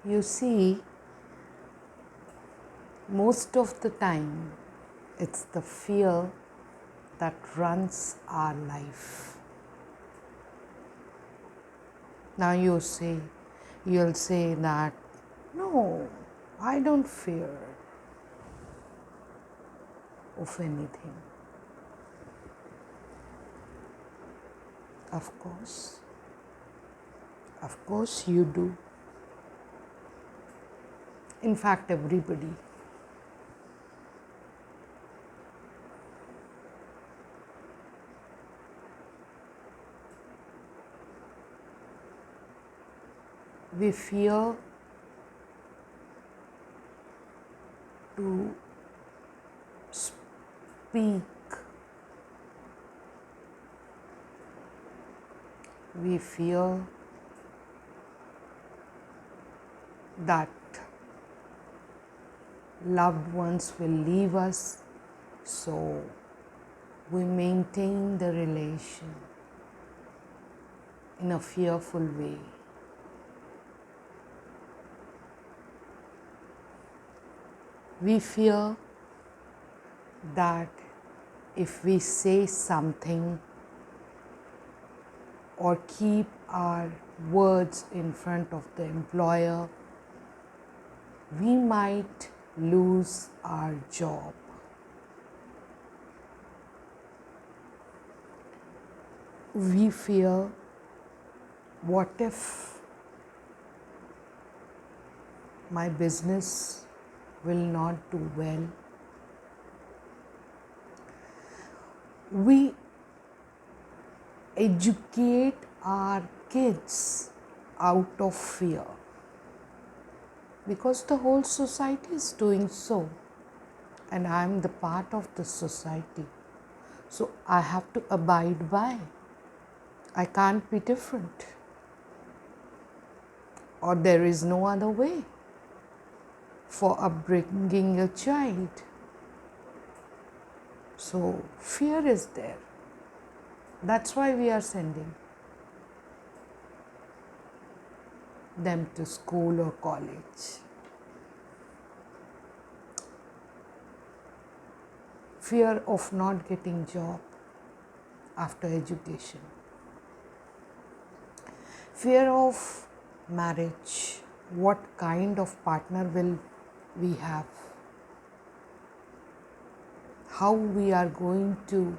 You see, most of the time, it's the fear that runs our life. Now you'll say that, no, I don't fear of anything. Of course you do. In fact, everybody. We fear to speak. We fear that loved ones will leave us, so we maintain the relation in a fearful way. We fear that if we say something or keep our words in front of the employer, we might lose our job. We fear, what if my business will not do well? We educate our kids out of fear because the whole society is doing so, and I am the part of the society, so I have to abide by. I can't be different, or there is no other way for upbringing a child. So fear is there. That's why we are sending them to school or college. Fear of not getting job after education. Fear of marriage. What kind of partner will we have? How we are going to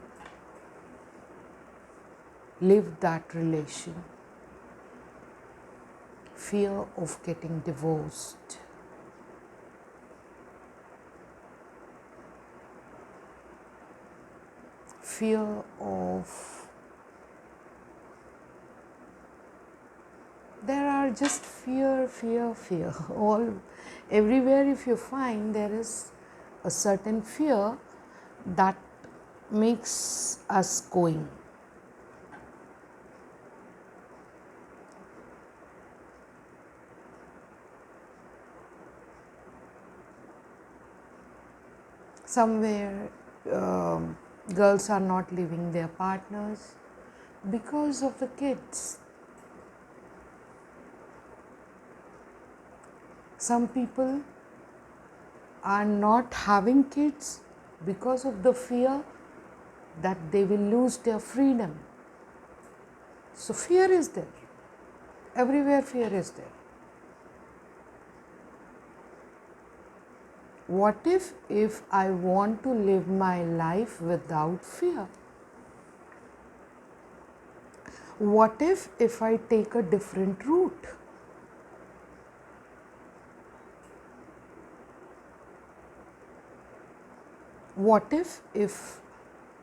live that relation. Fear of getting divorced. Fear of, there are just fear. All everywhere if you find there is a certain fear that makes us going. Somewhere girls are not leaving their partners because of the kids. Some people are not having kids because of the fear that they will lose their freedom. So fear is there. Everywhere fear is there. What if I want to live my life without fear? What if I take a different route? What if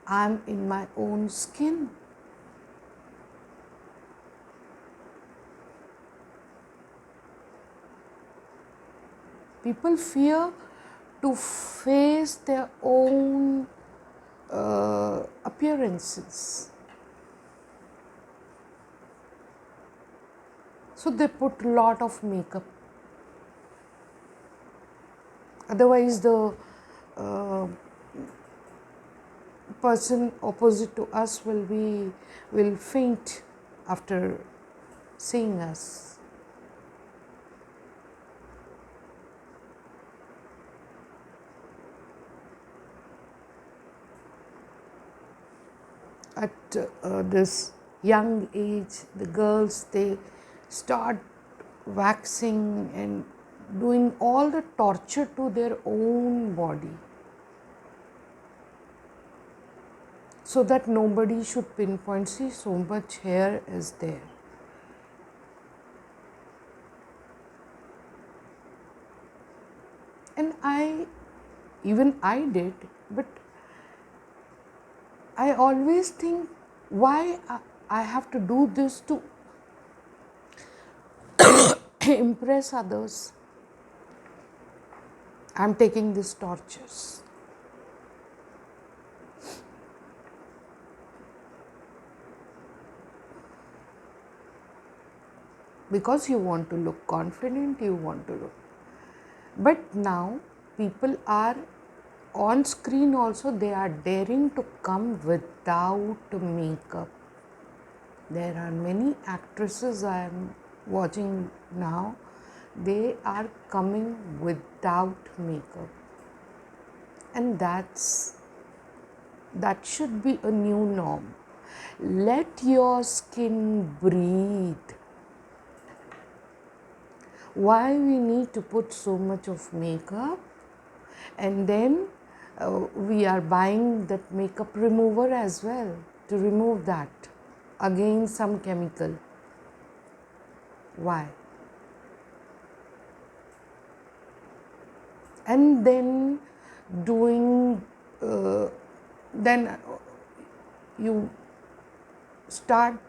I'm in my own skin? People fear to face their own appearances. So they put a lot of makeup. Otherwise, the person opposite to us will faint after seeing us. at this young age, the girls, they start waxing and doing all the torture to their own body so that nobody should pinpoint, see, so much hair is there. And even I did, but I always think, why I have to do this to impress others? I'm taking these tortures. Because you want to look confident, you want to look. But now people are on screen also, they are daring to come without makeup. There are many actresses I am watching now, they are coming without makeup. And that should be a new norm. Let your skin breathe. Why we need to put so much of makeup, and then we are buying that makeup remover as well to remove that, again some chemical. Why? And then doing then you start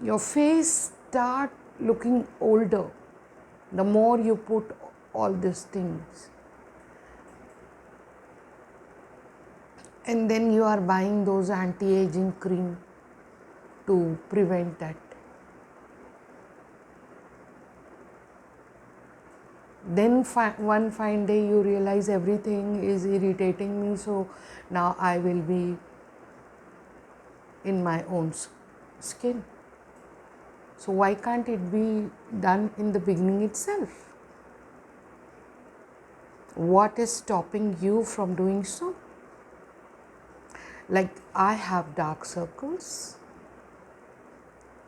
your face start looking older the more you put all these things. And then you are buying those anti-aging cream to prevent that. Then one fine day you realize everything is irritating me, so now I will be in my own skin. So why can't it be done in the beginning itself? What is stopping you from doing so? Like, I have dark circles,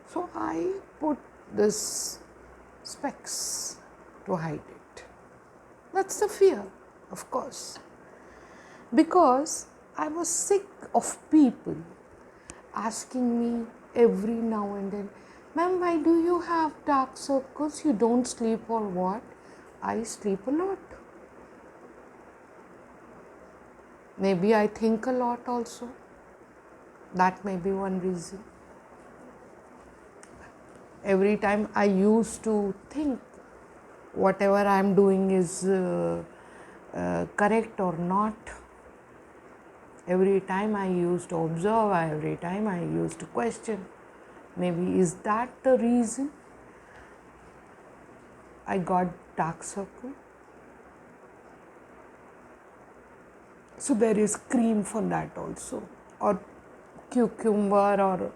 so I put this specs to hide it. That's the fear, of course. Because I was sick of people asking me every now and then, "Ma'am, why do you have dark circles? You don't sleep or what?" I sleep a lot. Maybe I think a lot also. That may be one reason. Every time I used to think whatever I am doing is correct or not. Every time I used to observe, every time I used to question. Maybe is that the reason I got dark circle? So there is cream for that also, or cucumber, or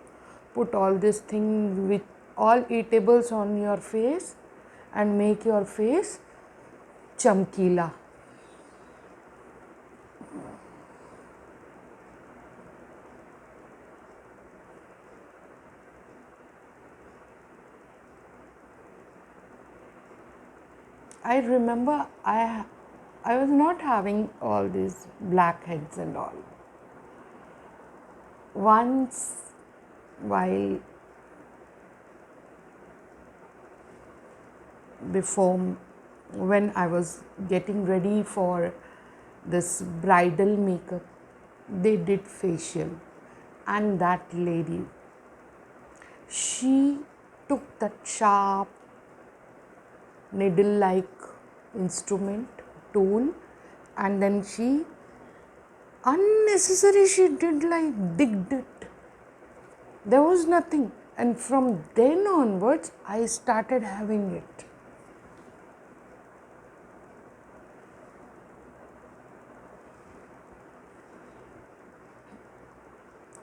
put all this thing with all eatables on your face and make your face chamkila. I remember I was not having all these blackheads and all. Once, while before, when I was getting ready for this bridal makeup, they did facial, and that lady, she took that sharp needle like instrument tool, and then she did like digged it. There was nothing, and from then onwards I started having it.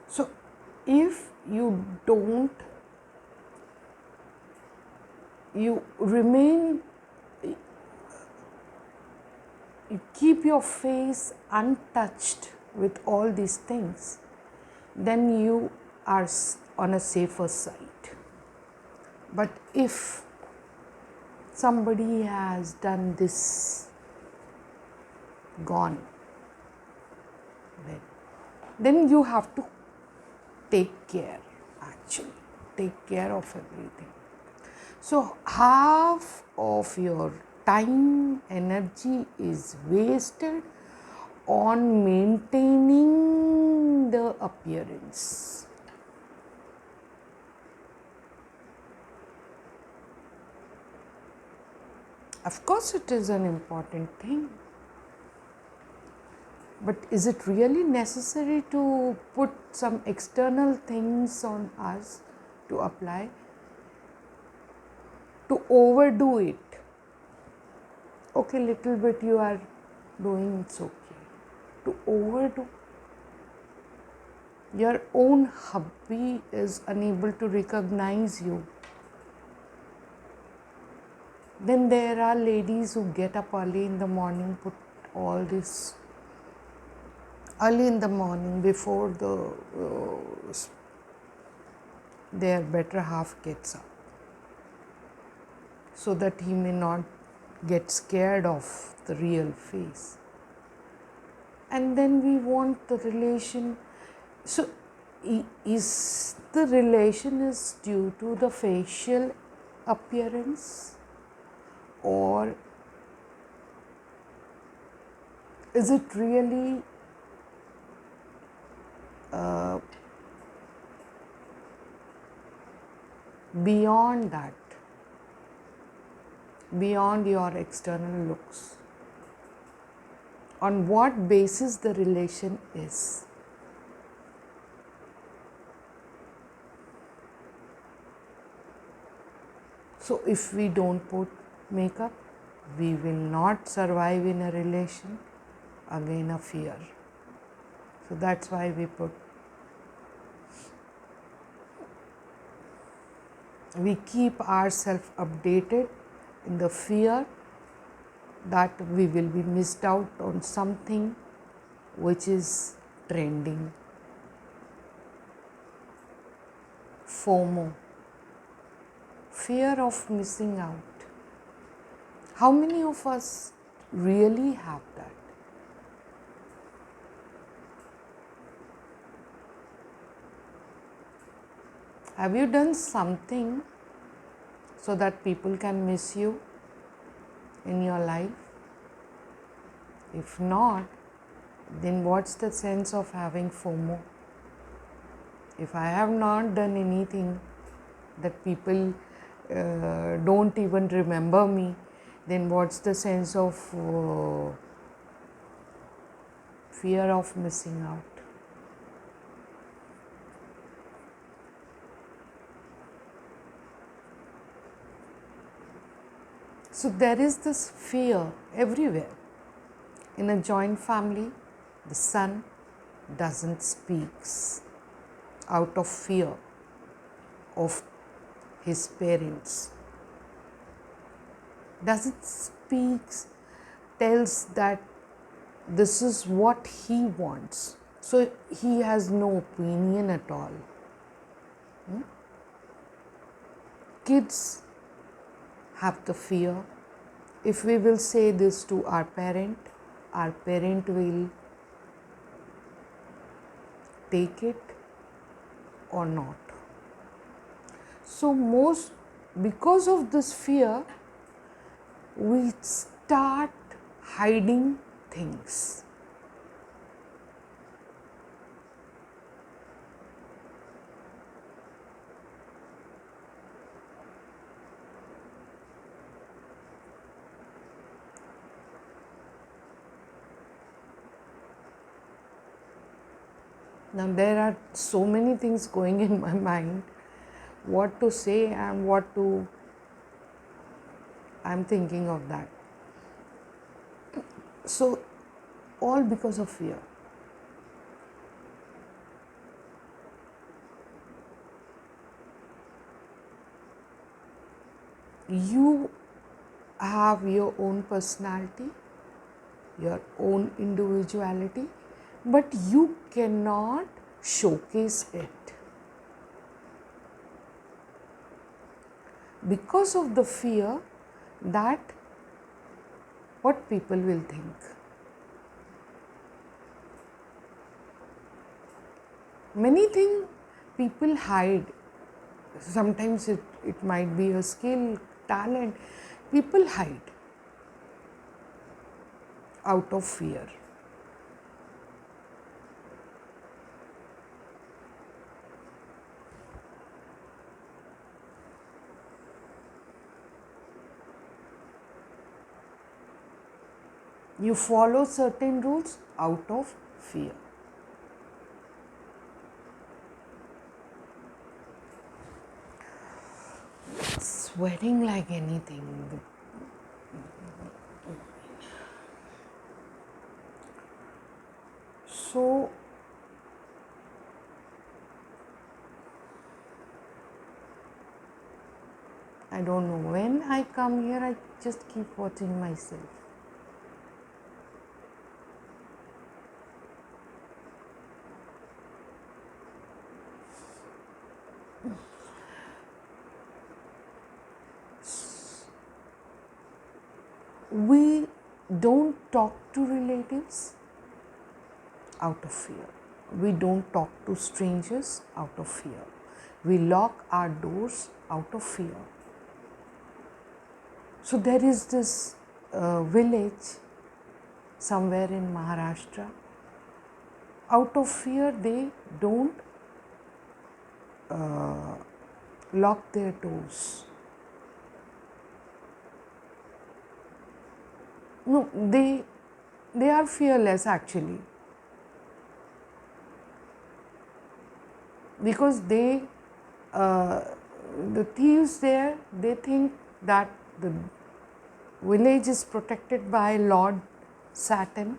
So if you don't, you remain, you keep your face untouched with all these things, then you are on a safer side. But if somebody has done this, gone, then you have to take care, actually, take care of everything. So half of your time, energy is wasted on maintaining the appearance. Of course, it is an important thing. But is it really necessary to put some external things on us to apply? To overdo it. Okay, little bit you are doing, it's okay. To overdo. Your own hubby is unable to recognize you. Then there are ladies who get up early in the morning, put all this early in the morning before their better half gets up, so that he may not get scared of the real face. And then we want the relation. So is the relation is due to the facial appearance, or is it really beyond that, beyond your external looks? On what basis the relation is? So if we don't put makeup, we will not survive in a relation. Again, a fear. So that's why we put. We keep ourselves updated in the fear that we will be missed out on something which is trending. FOMO, fear of missing out. How many of us really have that? Have you done something so that people can miss you in your life? If not, then what's the sense of having FOMO? If I have not done anything that people don't even remember me, then what's the sense of fear of missing out? So there is this fear everywhere. In a joint family, the son doesn't speak out of fear of his parents. Doesn't speak, tells that this is what he wants. So he has no opinion at all. Kids have the fear. If we will say this to our parent will take it or not. So because of this fear, we start hiding things. Now there are so many things going in my mind, what to say and what to, I'm thinking of that. So all because of fear. You have your own personality, your own individuality, but you cannot showcase it. Because of the fear that what people will think. Many things people hide. Sometimes it might be a skill, talent. People hide out of fear. You follow certain rules out of fear. Sweating like anything. So, I don't know, when I come here, I just keep watching myself. We don't talk to relatives out of fear. We don't talk to strangers out of fear. We lock our doors out of fear. So there is this village somewhere in Maharashtra. Out of fear, they don't lock their doors. No, they are fearless actually, because the thieves there, they think that the village is protected by Lord Saturn.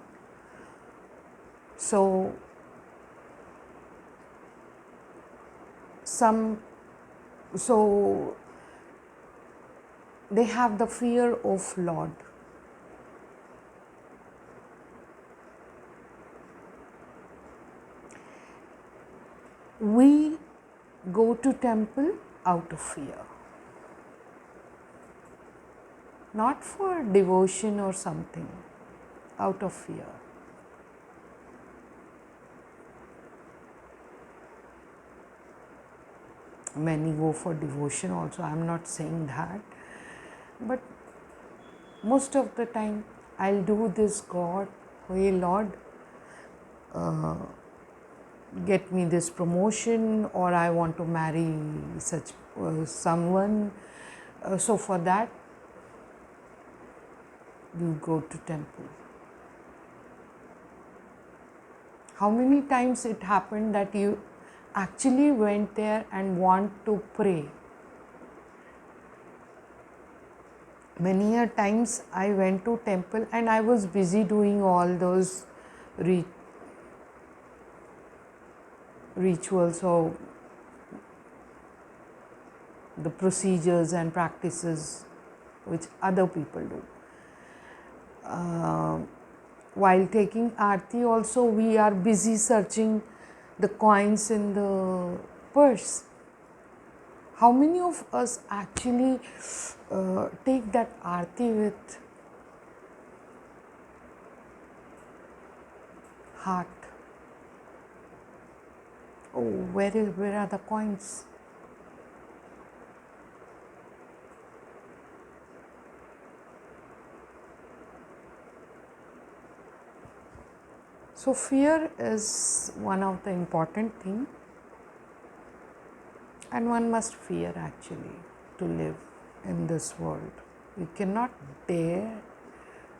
So they have the fear of Lord. We go to temple out of fear, not for devotion or something, out of fear. Many go for devotion also, I am not saying that, but most of the time I'll do this, God, hey Lord, get me this promotion, or I want to marry such someone. So for that, you go to temple. How many times it happened that you actually went there and want to pray? Many a times I went to temple and I was busy doing all those rituals or the procedures and practices which other people do. While taking aarti also, we are busy searching the coins in the purse. How many of us actually take that aarti with heart? Oh, where are the coins? So fear is one of the important thing, and one must fear actually to live in this world. You cannot dare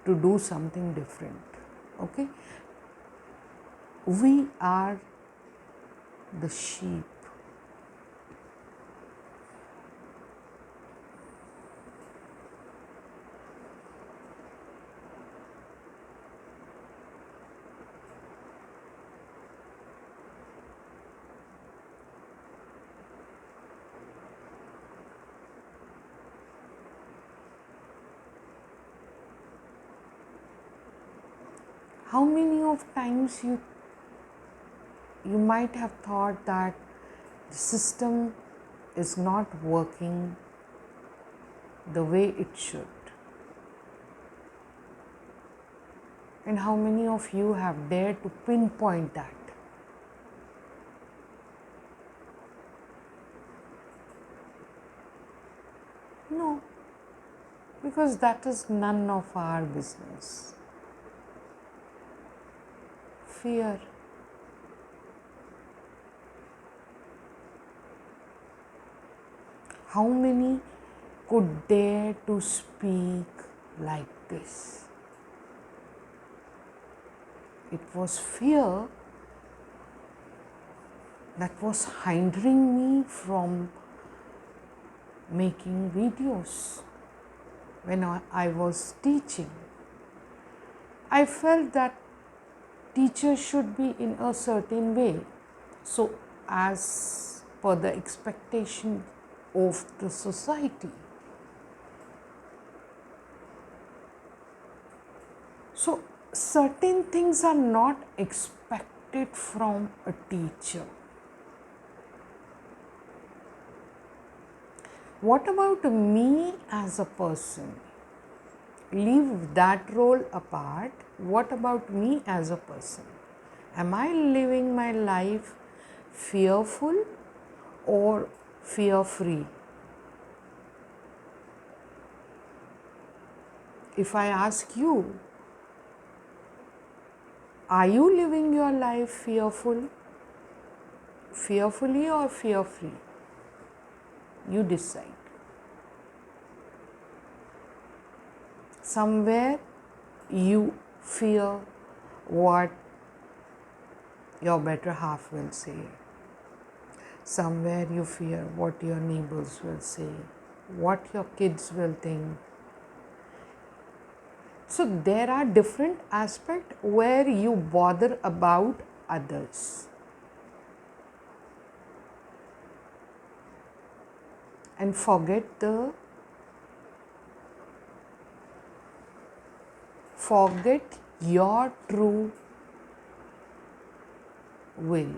to do something different. Okay? We are the sheep. How many of times you you might have thought that the system is not working the way it should. And how many of you have dared to pinpoint that? No, because that is none of our business. Fear. How many could dare to speak like this? It was fear that was hindering me from making videos when I was teaching. I felt that teachers should be in a certain way, so as per the expectation of the society. So certain things are not expected from a teacher. What about me as a person? Leave that role apart. What about me as a person? Am I living my life fearful or fear free? If I ask you, are you living your life fearfully or fear free? You decide. Somewhere you fear what your better half will say. Somewhere you fear what your neighbors will say, what your kids will think. So there are different aspects where you bother about others. And forget your true will.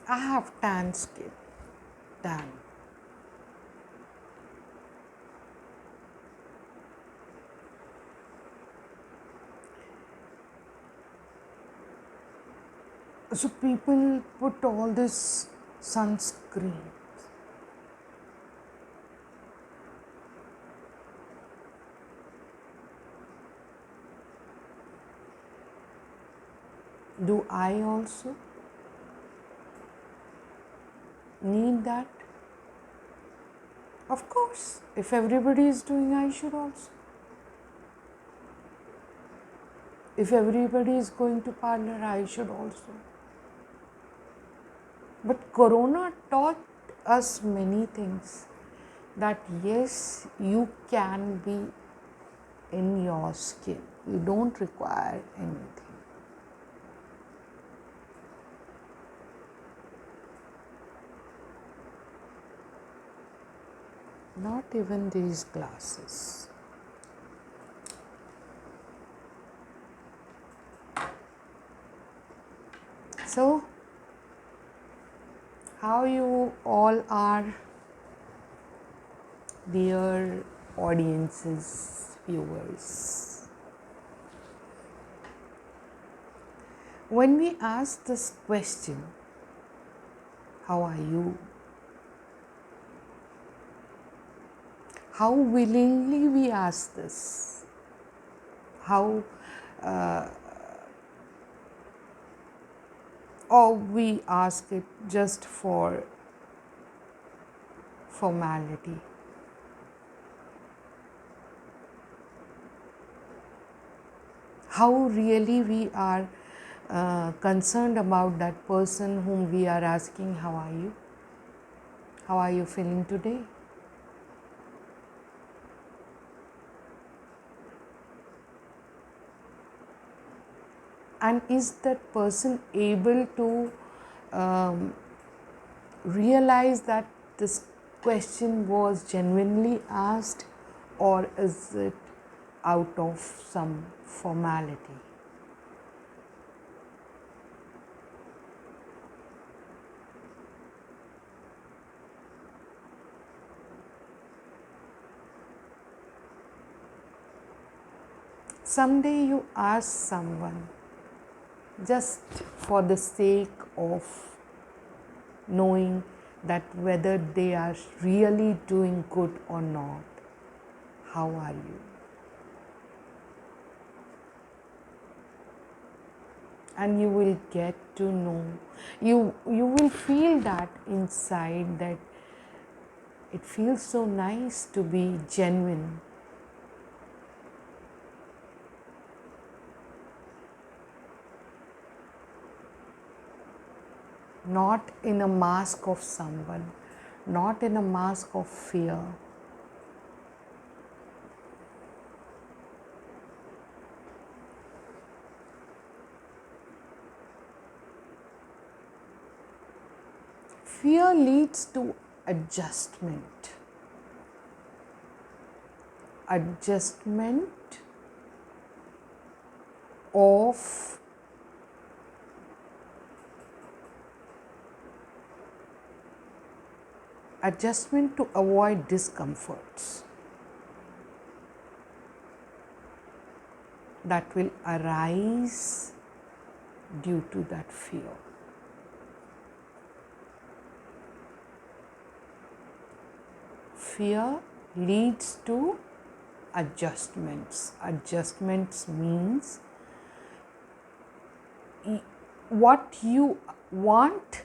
I have tan skin. Tan. So people put all this sunscreen. Do I also need that? Of course, if everybody is doing, I should also. If everybody is going to parlor, I should also. But Corona taught us many things, that yes, you can be in your skin. You don't require anything. Not even these glasses. So, how you all are, dear audiences, viewers? When we ask this question, how are you? How willingly we ask this? How or we ask it just for formality? How really we are concerned about that person whom we are asking, how are you? How are you feeling today? And is that person able to realize that this question was genuinely asked, or is it out of some formality? Someday you ask someone just for the sake of knowing that whether they are really doing good or not, how are you? And you will get to know, you will feel that inside, that it feels so nice to be genuine. Not in a mask of someone, not in a mask of fear. Fear leads to adjustment. Adjustment of adjustment to avoid discomforts that will arise due to that fear. Fear leads to adjustments. Adjustments means what you want,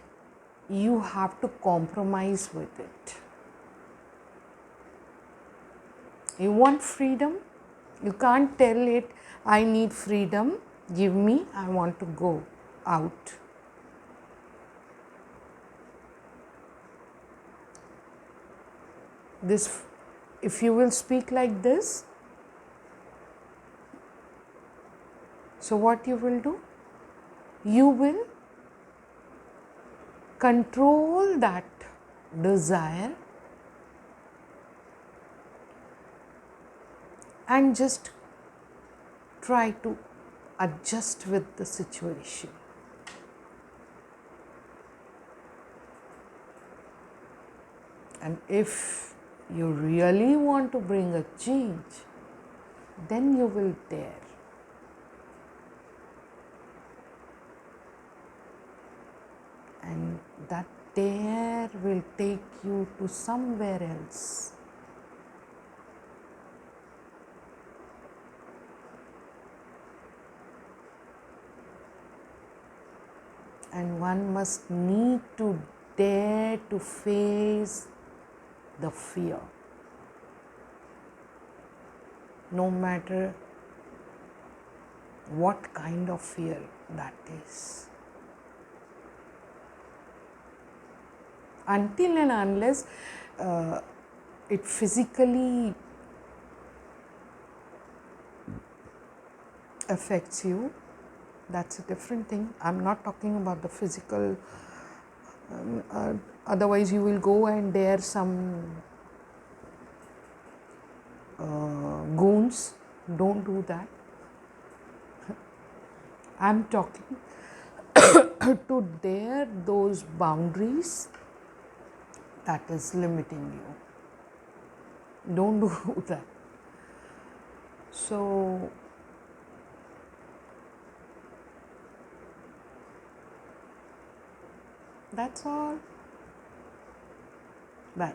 you have to compromise with it. You want freedom, you can't tell it, I need freedom, give me, I want to go out. This, if you will speak like this, so what you will do? You will control that desire and just try to adjust with the situation. And if you really want to bring a change, then you will dare. And that dare will take you to somewhere else. And one must need to dare to face the fear, no matter what kind of fear that is. Until and unless it physically affects you, that's a different thing. I'm not talking about the physical. Otherwise, you will go and dare some goons. Don't do that. I'm talking to dare those boundaries that is limiting you. Don't do that. So, that's all. Bye.